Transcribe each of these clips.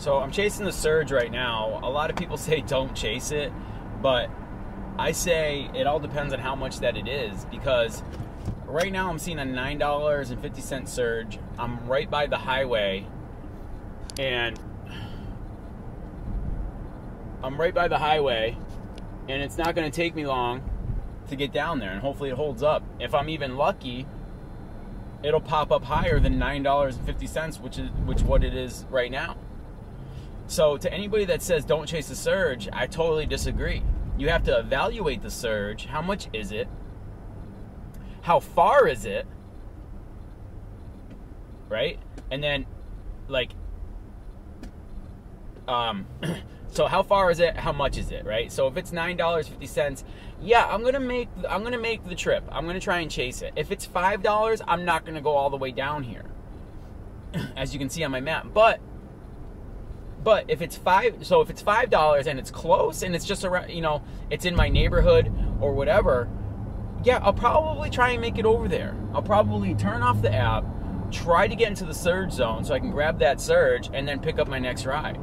So I'm chasing the surge right now. A lot of people say don't chase it, but I say it all depends on how much that it is, because right now I'm seeing a $9.50 surge. I'm right by the highway, and it's not going to take me long to get down there, and hopefully it holds up. If I'm even lucky, it'll pop up higher than $9.50, which what it is right now. So to anybody that says don't chase the surge, I totally disagree. You have to evaluate the surge. How much is it? How far is it? Right? And then, like, so how far is it? How much is it? Right? So if it's $9.50, yeah, I'm gonna make the trip. I'm gonna try and chase it. If it's $5, I'm not gonna go all the way down here, as you can see on my map. But if it's $5 and it's close and it's just around, it's in my neighborhood or whatever, yeah, I'll probably try and make it over there. I'll probably turn off the app, try to get into the surge zone so I can grab that surge and then pick up my next ride.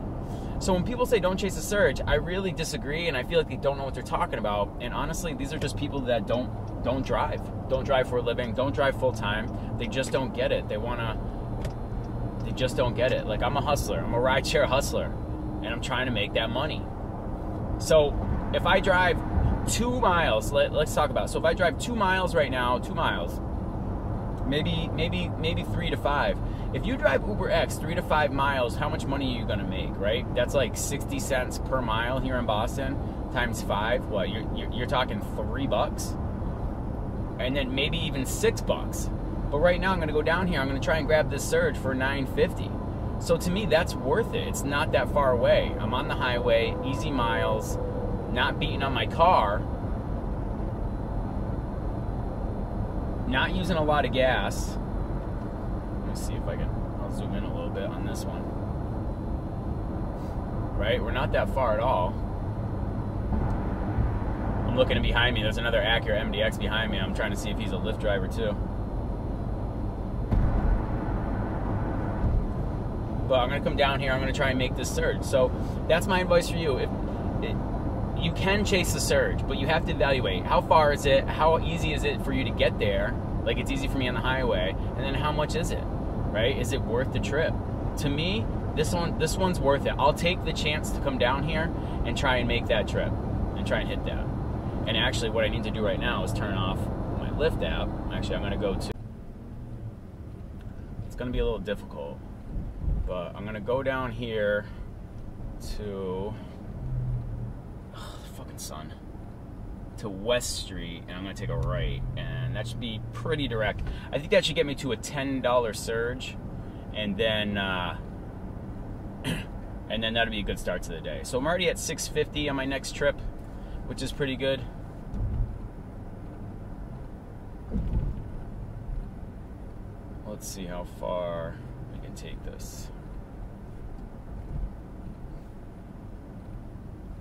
So when people say don't chase the surge, I really disagree, and I feel like they don't know what they're talking about. And honestly, these are just people that don't drive for a living, don't drive full time. They just don't get it. They just don't get it. Like, I'm a hustler. I'm a rideshare hustler, and I'm trying to make that money. So if I drive 2 miles, let's talk about it. So if I drive 2 miles right now, 2 miles, maybe 3 to 5. If you drive UberX 3 to 5 miles, how much money are you gonna make, right? That's like 60 cents per mile here in Boston, times 5. What, you're talking $3, and then maybe even $6. But right now I'm gonna go down here. I'm gonna try and grab this surge for $9.50. So to me, that's worth it. It's not that far away. I'm on the highway, easy miles, not beating on my car, not using a lot of gas. Let me see if I'll zoom in a little bit on this one. Right, we're not that far at all. I'm looking behind me. There's another Acura MDX behind me. I'm trying to see if he's a Lyft driver too. But I'm going to come down here. I'm going to try and make this surge. So that's my advice for you. You can chase the surge, but you have to evaluate how far is it, how easy is it for you to get there. Like, it's easy for me on the highway, and then how much is it, right? Is it worth the trip? To me, this one's worth it. I'll take the chance to come down here and try and make that trip and try and hit that. And actually, what I need to do right now is turn off my Lyft app. Actually, I'm going to go to. It's going to be a little difficult. But I'm gonna go down here to the fucking sun, to West Street, and I'm gonna take a right, and that should be pretty direct. I think that should get me to a $10 surge, and then that'll be a good start to the day. So I'm already at 650 on my next trip, which is pretty good. Let's see how far we can take this.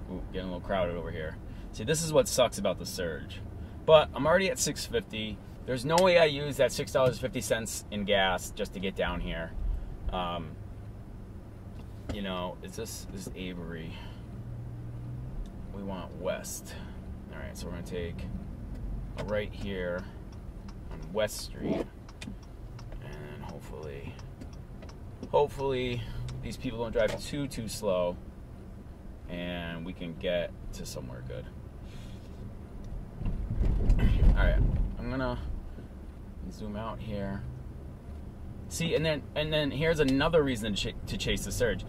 Ooh, getting a little crowded over here. See, this is what sucks about the surge. But I'm already at 650. There's no way I use that $6.50 in gas just to get down here. Is this Avery? We want west. All right, so we're gonna take a right here on West Street, and hopefully these people don't drive too slow, and we can get to somewhere good. All right, I'm gonna zoom out here. See, and then here's another reason to chase the surge.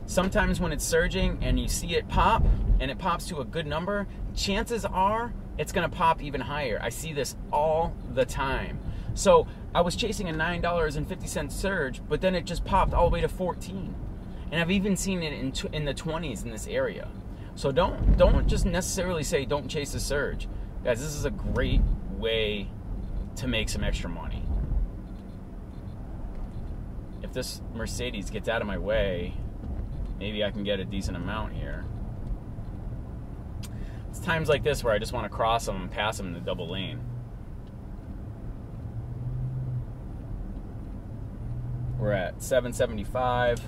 Sometimes when it's surging and you see it pop, and it pops to a good number, chances are it's gonna pop even higher. I see this all the time. So I was chasing a $9.50 surge, but then it just popped all the way to 14. And I've even seen it in the 20s in this area. So don't just necessarily say don't chase the surge. Guys, this is a great way to make some extra money. If this Mercedes gets out of my way, maybe I can get a decent amount here. It's times like this where I just want to cross them and pass them in the double lane. We're at 775.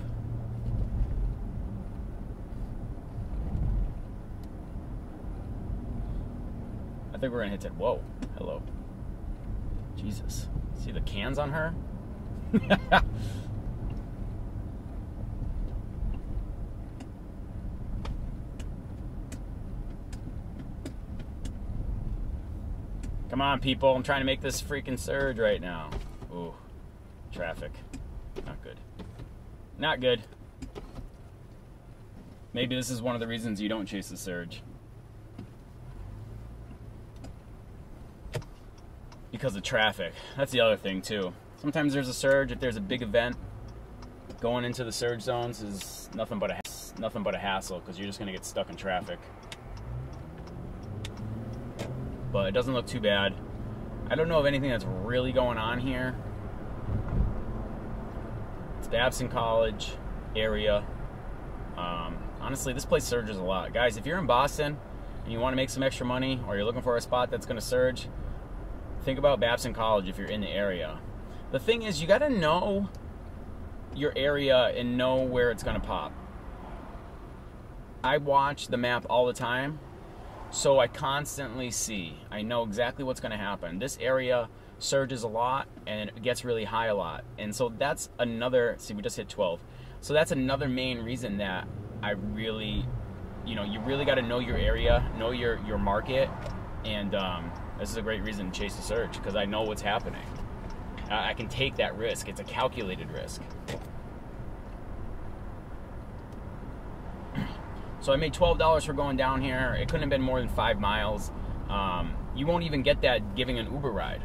think we're gonna hit 10. Whoa, hello. Jesus. See the cans on her? Come on, people. I'm trying to make this freaking surge right now. Ooh, traffic. Not good. Not good. Maybe this is one of the reasons you don't chase the surge. Because of traffic. That's the other thing, too. Sometimes there's a surge. If there's a big event, going into the surge zones is nothing but a hassle, because you're just going to get stuck in traffic. But it doesn't look too bad. I don't know of anything that's really going on here. It's Babson College area. Honestly, this place surges a lot. Guys, if you're in Boston and you want to make some extra money, or you're looking for a spot that's going to surge, think about Babson College if you're in the area. The thing is, you got to know your area and know where it's going to pop. I watch the map all the time, so I constantly see. I know exactly what's going to happen. This area surges a lot and it gets really high a lot. And so that's another, see, we just hit 12. So that's another main reason that I really, you know, you really got to know your area, know your market. And this is a great reason to chase the surge, because I know what's happening. I can take that risk. It's a calculated risk. So I made $12 for going down here. It couldn't have been more than 5 miles. You won't even get that giving an Uber ride.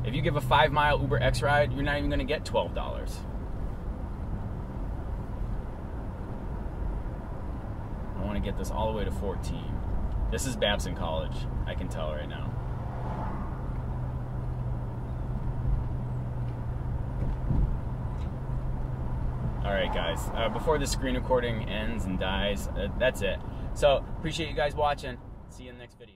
If you give a 5-mile Uber X ride, you're not even going to get $12. I want to get this all the way to 14. This is Babson College. I can tell right now. All right, guys. Before the screen recording ends and dies, that's it. So, appreciate you guys watching. See you in the next video.